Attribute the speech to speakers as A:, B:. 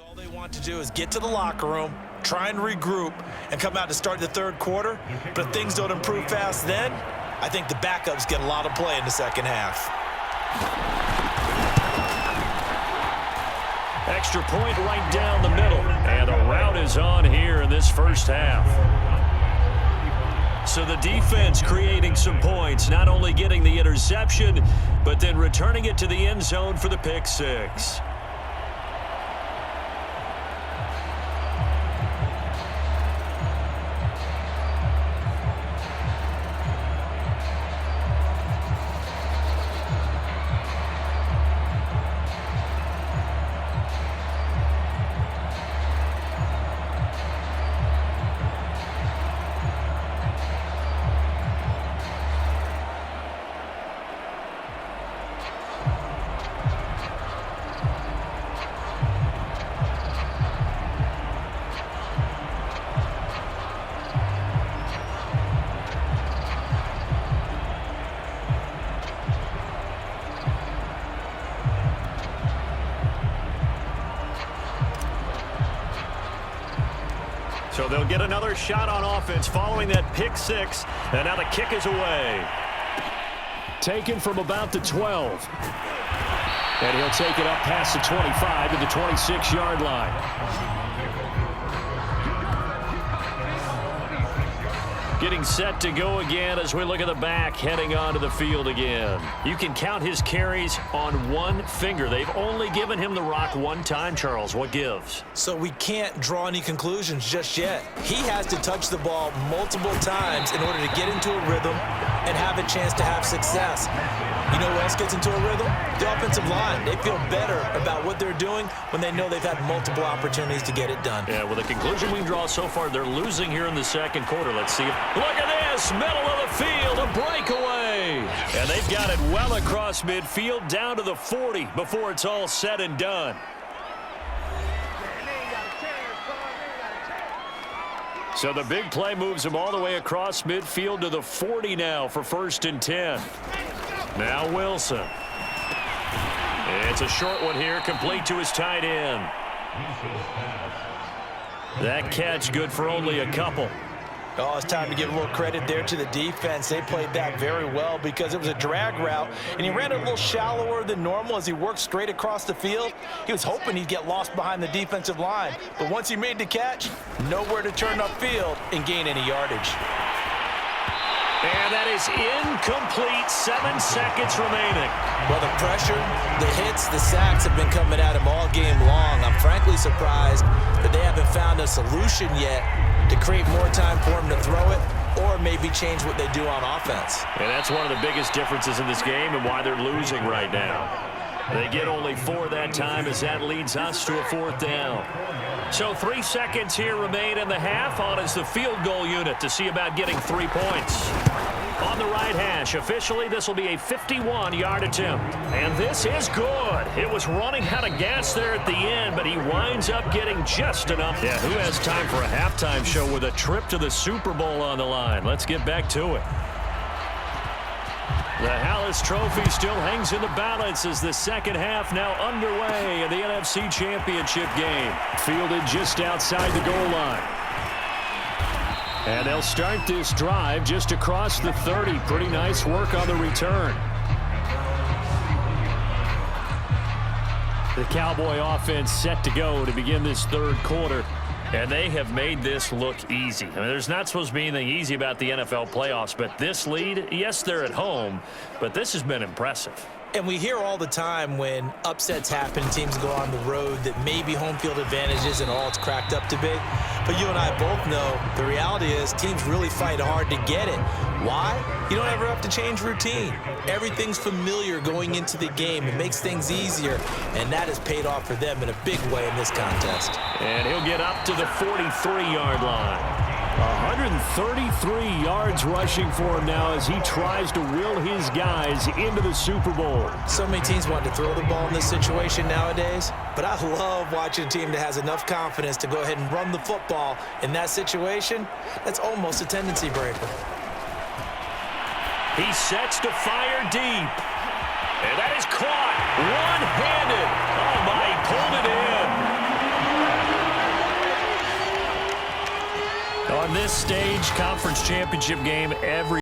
A: All they want to do is get to the locker room, try and regroup, and come out to start the third quarter. But if things don't improve fast then, I think the backups get a lot of play in the second half.
B: Extra point right down the middle. And a rout is on here in this first half. So the defense creating some points, not only getting the interception, but then returning it to the end zone for the pick six. So they'll get another shot on offense following that pick six. And now the kick is away. Taken from about the 12. And he'll take it up past the 25 to the 26-yard line. Getting set to go again as we look at the back heading onto the field again. You can count his carries on one finger. They've only given him the rock one time, Charles. What gives?
A: So we can't draw any conclusions just yet. He has to touch the ball multiple times in order to get into a rhythm and have a chance to have success. You know who else gets into a rhythm? The offensive line. They feel better about what they're doing when they know they've had multiple opportunities to get it done.
B: Yeah, well, the conclusion we draw so far, they're losing here in the second quarter. Let's see. Look at this, middle of the field, a breakaway. And they've got it well across midfield, down to the 40 before it's all said and done. So the big play moves him all the way across midfield to the 40 now for 1st and 10. Now Wilson. It's a short one here, complete to his tight end. That catch good for only a couple.
A: Oh, it's time to give a little credit there to the defense. They played that very well because it was a drag route, and he ran it a little shallower than normal as he worked straight across the field. He was hoping he'd get lost behind the defensive line, but once he made the catch, nowhere to turn upfield and gain any yardage.
B: And that is incomplete. 7 seconds remaining.
A: Well, the pressure, the hits, the sacks have been coming at him all game long. I'm frankly surprised that they haven't found a solution yet to create more time for him to throw it or maybe change what they do on offense.
B: And that's one of the biggest differences in this game and why they're losing right now. They get only 4 that time as that leads us to a 4th down. So 3 seconds here remain in the half. On is the field goal unit to see about getting 3 points. On the right hash, officially this will be a 51-yard attempt. And this is good. It was running out of gas there at the end, but he winds up getting just enough. Yeah, who has time for a halftime show with a trip to the Super Bowl on the line? Let's get back to it. The Hallis Trophy still hangs in the balance as the second half now underway in the NFC Championship game. Fielded just outside the goal line. And they'll start this drive just across the 30. Pretty nice work on the return. The Cowboy offense set to go to begin this third quarter. And they have made this look easy. I mean, there's not supposed to be anything easy about the NFL playoffs, but this lead, yes, they're at home, but this has been impressive.
A: And we hear all the time when upsets happen, teams go on the road, that maybe home field advantage isn't all it's cracked up to be. But you and I both know the reality is teams really fight hard to get it. Why? You don't ever have to change routine. Everything's familiar going into the game. It makes things easier, and that has paid off for them in a big way in this contest.
B: And he'll get up to the 43-yard line. 133 yards rushing for him now as he tries to will his guys into the Super Bowl.
A: So many teams want to throw the ball in this situation nowadays, but I love watching a team that has enough confidence to go ahead and run the football in that situation. That's almost a tendency breaker.
B: He sets to fire deep. And that is caught one-handed. Oh, my, he pulled it in. On this stage, conference championship game, every